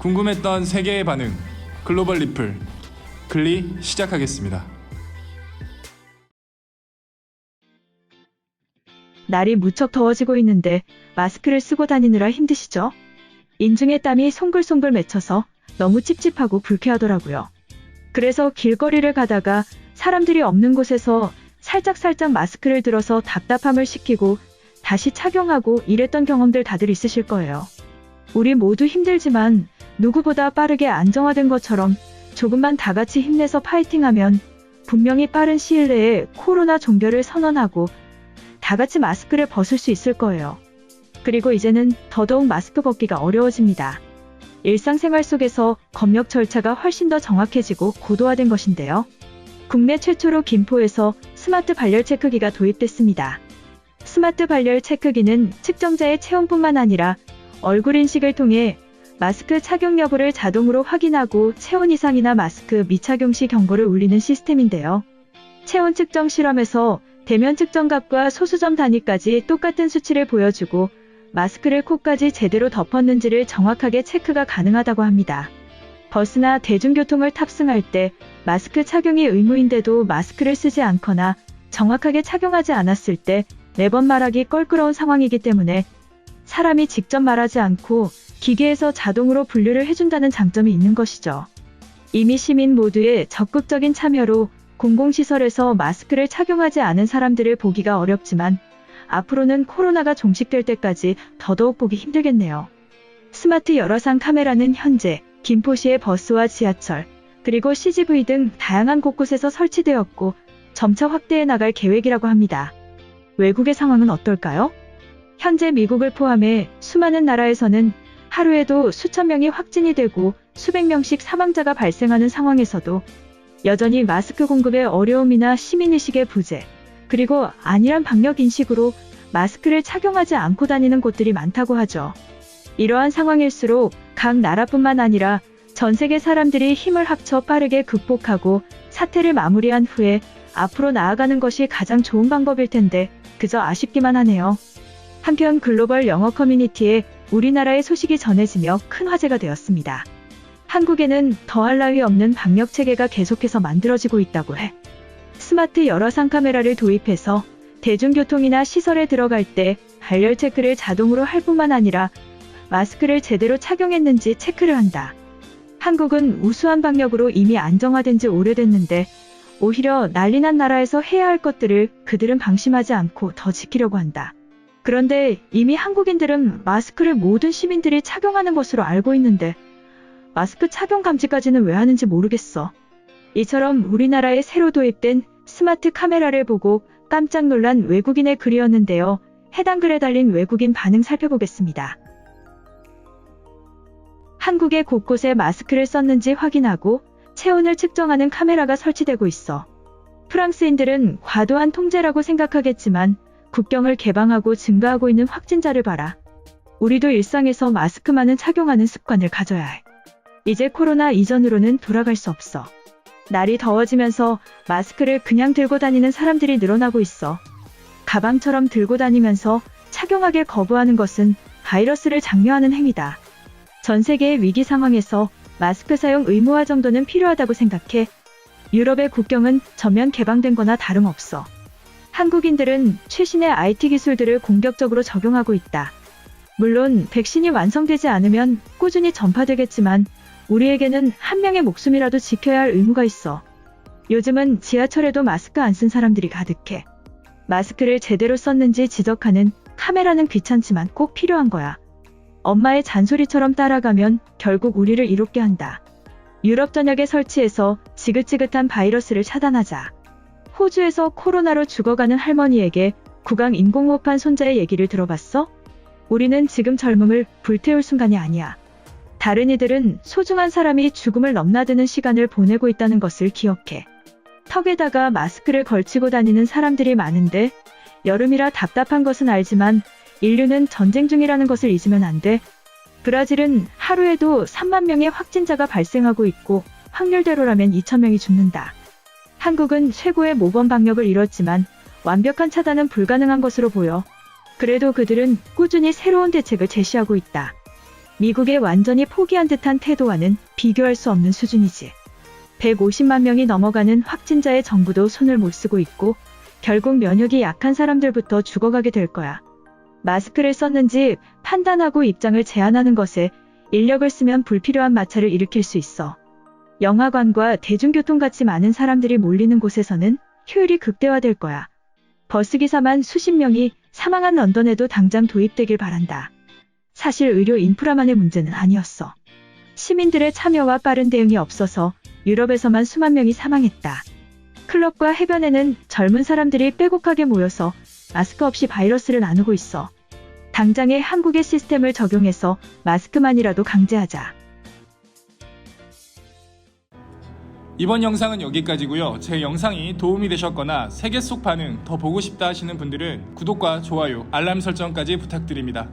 궁금했던 세계의 반응, 글로벌 리플, 글리 시작하겠습니다. 날이 무척 더워지고 있는데 마스크를 쓰고 다니느라 힘드시죠? 인중에 땀이 송글송글 맺혀서 너무 찝찝하고 불쾌하더라고요. 그래서 길거리를 가다가 사람들이 없는 곳에서 살짝 마스크를 들어서 답답함을 식히고 다시 착용하고 이랬던 경험들 다들 있으실 거예요. 우리 모두 힘들지만 누구보다 빠르게 안정화된 것처럼 조금만 다 같이 힘내서 파이팅하면 분명히 빠른 시일 내에 코로나 종결을 선언하고 다 같이 마스크를 벗을 수 있을 거예요. 그리고 이제는 더더욱 마스크 벗기가 어려워집니다. 일상생활 속에서 검역 절차가 훨씬 더 정확해지고 고도화된 것인데요. 국내 최초로 김포에서 스마트 발열 체크기가 도입됐습니다. 스마트 발열 체크기는 측정자의 체온뿐만 아니라 얼굴 인식을 통해 마스크 착용 여부를 자동으로 확인하고 체온 이상이나 마스크 미착용 시 경고를 울리는 시스템인데요. 체온 측정 실험에서 대면 측정값과 소수점 단위까지 똑같은 수치를 보여주고 마스크를 코까지 제대로 덮었는지를 정확하게 체크가 가능하다고 합니다. 버스나 대중교통을 탑승할 때 마스크 착용이 의무인데도 마스크를 쓰지 않거나 정확하게 착용하지 않았을 때 매번 말하기 껄끄러운 상황이기 때문에 사람이 직접 말하지 않고 기계에서 자동으로 분류를 해준다는 장점이 있는 것이죠. 이미 시민 모두의 적극적인 참여로 공공시설에서 마스크를 착용하지 않은 사람들을 보기가 어렵지만 앞으로는 코로나가 종식될 때까지 더더욱 보기 힘들겠네요. 스마트 열화상 카메라는 현재 김포시의 버스와 지하철, 그리고 CGV 등 다양한 곳곳에서 설치되었고 점차 확대해 나갈 계획이라고 합니다. 외국의 상황은 어떨까요? 현재 미국을 포함해 수많은 나라에서는 하루에도 수천 명이 확진이 되고 수백 명씩 사망자가 발생하는 상황에서도 여전히 마스크 공급의 어려움이나 시민의식의 부재, 그리고 안일한 방역 인식으로 마스크를 착용하지 않고 다니는 곳들이 많다고 하죠. 이러한 상황일수록 각 나라뿐만 아니라 전 세계 사람들이 힘을 합쳐 빠르게 극복하고 사태를 마무리한 후에 앞으로 나아가는 것이 가장 좋은 방법일 텐데 그저 아쉽기만 하네요. 한편 글로벌 영어 커뮤니티에 우리나라의 소식이 전해지며 큰 화제가 되었습니다. 한국에는 더할 나위 없는 방역 체계가 계속해서 만들어지고 있다고 해. 스마트 열화상 카메라를 도입해서 대중교통이나 시설에 들어갈 때 발열 체크를 자동으로 할 뿐만 아니라 마스크를 제대로 착용했는지 체크를 한다. 한국은 우수한 방역으로 이미 안정화된 지 오래됐는데 오히려 난리난 나라에서 해야 할 것들을 그들은 방심하지 않고 더 지키려고 한다. 그런데 이미 한국인들은 마스크를 모든 시민들이 착용하는 것으로 알고 있는데 마스크 착용 감지까지는 왜 하는지 모르겠어. 이처럼 우리나라에 새로 도입된 스마트 카메라를 보고 깜짝 놀란 외국인의 글이었는데요. 해당 글에 달린 외국인 반응 살펴보겠습니다. 한국의 곳곳에 마스크를 썼는지 확인하고 체온을 측정하는 카메라가 설치되고 있어. 프랑스인들은 과도한 통제라고 생각하겠지만 국경을 개방하고 증가하고 있는 확진자를 봐라. 우리도 일상에서 마스크만은 착용하는 습관을 가져야 해. 이제 코로나 이전으로는 돌아갈 수 없어. 날이 더워지면서 마스크를 그냥 들고 다니는 사람들이 늘어나고 있어. 가방처럼 들고 다니면서 착용하길 거부하는 것은 바이러스를 장려하는 행위다. 전 세계의 위기 상황에서 마스크 사용 의무화 정도는 필요하다고 생각해. 유럽의 국경은 전면 개방된 거나 다름없어. 한국인들은 최신의 IT 기술들을 공격적으로 적용하고 있다. 물론 백신이 완성되지 않으면 꾸준히 전파되겠지만 우리에게는 한 명의 목숨이라도 지켜야 할 의무가 있어. 요즘은 지하철에도 마스크 안 쓴 사람들이 가득해. 마스크를 제대로 썼는지 지적하는 카메라는 귀찮지만 꼭 필요한 거야. 엄마의 잔소리처럼 따라가면 결국 우리를 이롭게 한다. 유럽 전역에 설치해서 지긋지긋한 바이러스를 차단하자. 호주에서 코로나로 죽어가는 할머니에게 구강 인공호흡한 손자의 얘기를 들어봤어? 우리는 지금 젊음을 불태울 순간이 아니야. 다른 이들은 소중한 사람이 죽음을 넘나드는 시간을 보내고 있다는 것을 기억해. 턱에다가 마스크를 걸치고 다니는 사람들이 많은데 여름이라 답답한 것은 알지만 인류는 전쟁 중이라는 것을 잊으면 안 돼. 브라질은 하루에도 3만 명의 확진자가 발생하고 있고 확률대로라면 2천 명이 죽는다. 한국은 최고의 모범 방역을 이뤘지만 완벽한 차단은 불가능한 것으로 보여. 그래도 그들은 꾸준히 새로운 대책을 제시하고 있다. 미국의 완전히 포기한 듯한 태도와는 비교할 수 없는 수준이지. 150만 명이 넘어가는 확진자의 정부도 손을 못 쓰고 있고 결국 면역이 약한 사람들부터 죽어가게 될 거야. 마스크를 썼는지 판단하고 입장을 제한하는 것에 인력을 쓰면 불필요한 마찰을 일으킬 수 있어. 영화관과 대중교통같이 많은 사람들이 몰리는 곳에서는 효율이 극대화될 거야. 버스기사만 수십 명이 사망한 런던에도 당장 도입되길 바란다. 사실 의료 인프라만의 문제는 아니었어. 시민들의 참여와 빠른 대응이 없어서 유럽에서만 수만 명이 사망했다. 클럽과 해변에는 젊은 사람들이 빼곡하게 모여서 마스크 없이 바이러스를 나누고 있어. 당장의 한국의 시스템을 적용해서 마스크만이라도 강제하자. 이번 영상은 여기까지고요. 제 영상이 도움이 되셨거나 세계 속 반응 더 보고 싶다 하시는 분들은 구독과 좋아요, 알람 설정까지 부탁드립니다.